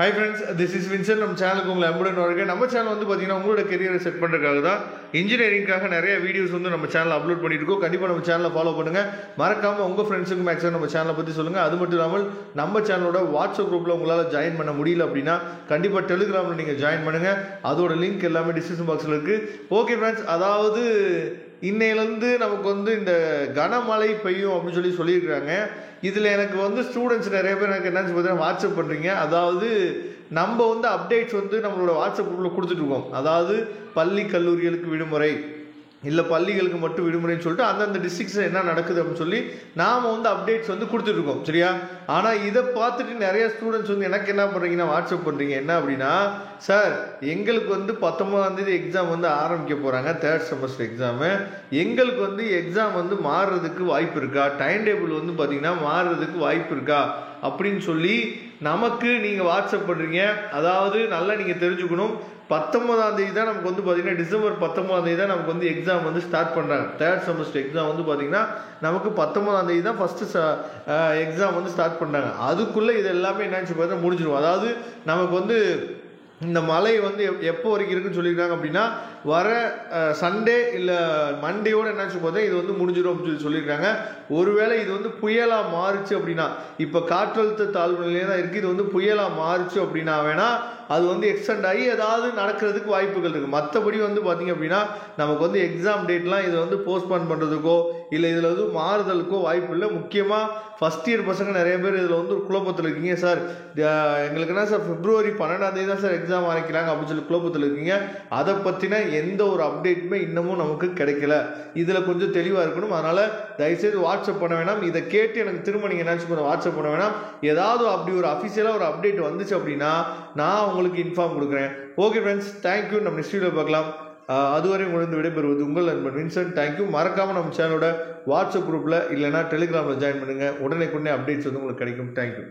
Hi friends, this is Vincent. நம்ம சேனலுக்கு உங்களை அன்புடன் வரவேற்கிறேன். நம்ம சேனல் வந்து பார்த்தீங்கன்னா உங்களோட கெரியரை செட் பண்ணுறதுக்காக தான் இன்ஜினியரிங்காக நிறைய வீடியோஸ் வந்து நம்ம சேனல் அப்லோட் பண்ணிட்டு இருக்கோம். கண்டிப்பாக நம்ம சேனலை ஃபாலோ பண்ணுங்க. மறக்காம உங்கள் ஃப்ரெண்ட்ஸுக்கு மேக்ஸிமம் நம்ம சேனலை பற்றி சொல்லுங்கள். அது மட்டும் இல்லாமல் நம்ம சேனலோட வாட்ஸ்அப் குரூப்பில் உங்களால் ஜாயின் பண்ண முடியல அப்படின்னா கண்டிப்பாக டெலிகிராமில் நீங்கள் ஜாயின் பண்ணுங்கள். அதோட லிங்க் எல்லாமே டிஸ்கிரிப்ஷன் பாக்ஸில் இருக்குது. ஓகே ஃப்ரெண்ட்ஸ், அதாவது இன்னையிலேருந்து நமக்கு வந்து இந்த கனமழை பெய்யும் அப்படின்னு சொல்லியிருக்கிறாங்க. இதில் எனக்கு வந்து ஸ்டூடெண்ட்ஸ் நிறைய பேர் எனக்கு என்னன்னு பார்த்தீங்கன்னா வாட்ஸ்அப் பண்ணுறீங்க. அதாவது நம்ம வந்து அப்டேட்ஸ் வந்து நம்மளோட வாட்ஸ்அப் குரூப்பில் கொடுத்துட்ருக்கோம். அதாவது பள்ளி கல்லூரிகளுக்கு விடுமுறை இல்லை பள்ளிகளுக்கு மட்டும் விடுமுறைன்னு சொல்லிட்டு அந்தந்த டிஸ்ட்ரிக்ஸில் என்ன நடக்குது அப்படின்னு சொல்லி நாம் வந்து அப்டேட்ஸ் வந்து கொடுத்துட்ருக்கோம், சரியா? ஆனால் இதை பார்த்துட்டு நிறைய ஸ்டூடெண்ட்ஸ் வந்து எனக்கு என்ன பண்ணுறீங்கன்னா வாட்ஸ்அப் பண்ணுறீங்க. என்ன அப்படின்னா, சார் எங்களுக்கு வந்து 19ஆம் தேதி எக்ஸாம் வந்து ஆரம்பிக்க போகிறாங்க, 3rd செமஸ்டர் எக்ஸாமு. எங்களுக்கு வந்து எக்ஸாம் வந்து மாறுறதுக்கு வாய்ப்பு இருக்கா, டைம் டேபிள் வந்து பார்த்திங்கன்னா மாறுறதுக்கு வாய்ப்பு இருக்கா அப்படின்னு சொல்லி நமக்கு நீங்கள் வாட்ஸ்அப் பண்ணுறீங்க. அதாவது நல்லா நீங்கள் தெரிஞ்சுக்கணும், 19ஆம் தேதி தான் நமக்கு வந்து பார்த்தீங்கன்னா டிசம்பர் 19ஆம் தேதி தான் நமக்கு வந்து எக்ஸாம் வந்து ஸ்டார்ட் பண்ணுறாங்க. 3rd செமஸ்டர் எக்ஸாம் வந்து பார்த்தீங்கன்னா நமக்கு 19ஆம் தேதி தான் ஃபஸ்ட்டு எக்ஸாம் வந்து ஸ்டார்ட் பண்ணுறாங்க. அதுக்குள்ளே இது எல்லாமே என்னன்னு பார்த்தா முடிஞ்சிடும். அதாவது நமக்கு வந்து இந்த மழை வந்து எப்போ வரைக்கும் இருக்குன்னு சொல்லியிருக்காங்க அப்படின்னா வர சண்டே இல்லை மண்டேயோடு என்னாச்சு பார்த்தா இது வந்து முடிஞ்சிடும் அப்படின்னு சொல்லியிருக்காங்க. ஒருவேளை இது வந்து புயலாக மாறுச்சு அப்படின்னா, இப்போ காற்றழுத்த தாழ்வு நிலையே தான் இருக்குது, இது வந்து புயலாக மாறுச்சு அப்படின்னா வேணால் அது வந்து எக்ஸ்டெண்ட் ஆகி ஏதாவது நடக்கிறதுக்கு வாய்ப்புகள் இருக்குது. மற்றபடி வந்து பார்த்திங்க அப்படின்னா நமக்கு வந்து எக்ஸாம் டேட்லாம் இதை வந்து போஸ்ட்பான் பண்ணுறதுக்கோ இல்லை இதில் வந்து மாறுதலுக்கோ வாய்ப்பு இல்லை. முக்கியமாக ஃபஸ்ட் இயர் பசங்க நிறைய பேர் இதில் வந்து குழப்பத்தில் இருக்கீங்க. சார் எங்களுக்கு என்ன சார் February 12ஆம் தேதி தான் சார் எக்ஸாம் ஆரம்பிக்கிறாங்க அப்படின்னு சொல்லி குழப்பத்தில் இருக்கீங்க. அதை பற்றின எந்த ஒரு அப்டேட்டுமே இன்னமும் நமக்கு கிடைக்கல. இதில் கொஞ்சம் தெளிவாக இருக்கணும். அதனால் தயவுசெய்து வாட்ஸ்அப் பண்ண வேணாம். இதை கேட்டு எனக்கு திரும்ப நீங்கள் என்னாச்சு வாட்ஸ்அப் பண்ண வேணாம். ஏதாவது அப்படி ஒரு அஃபிஷியலாக ஒரு அப்டேட் வந்துச்சு அப்படின்னா நான் உங்களுக்கு இன்ஃபார்ம் கொடுக்குறேன். Okay friends, thank you. நம்ம நெக்ஸ்ட் வீடியோ பார்க்கலாம். அதுவரை உங்களுக்கு விடைபெறுவது உங்கள் நண்பன் வின்சென்ட். தேங்க்யூ. மறக்காமல் நம்ம சேனலோட வாட்ஸ்அப் குரூப்பில் இல்லைனா டெலிகிராமில் ஜாயின் பண்ணுங்கள். உடனே அப்டேட்ஸ் வந்து உங்களுக்கு கிடைக்கும். தேங்க்யூ.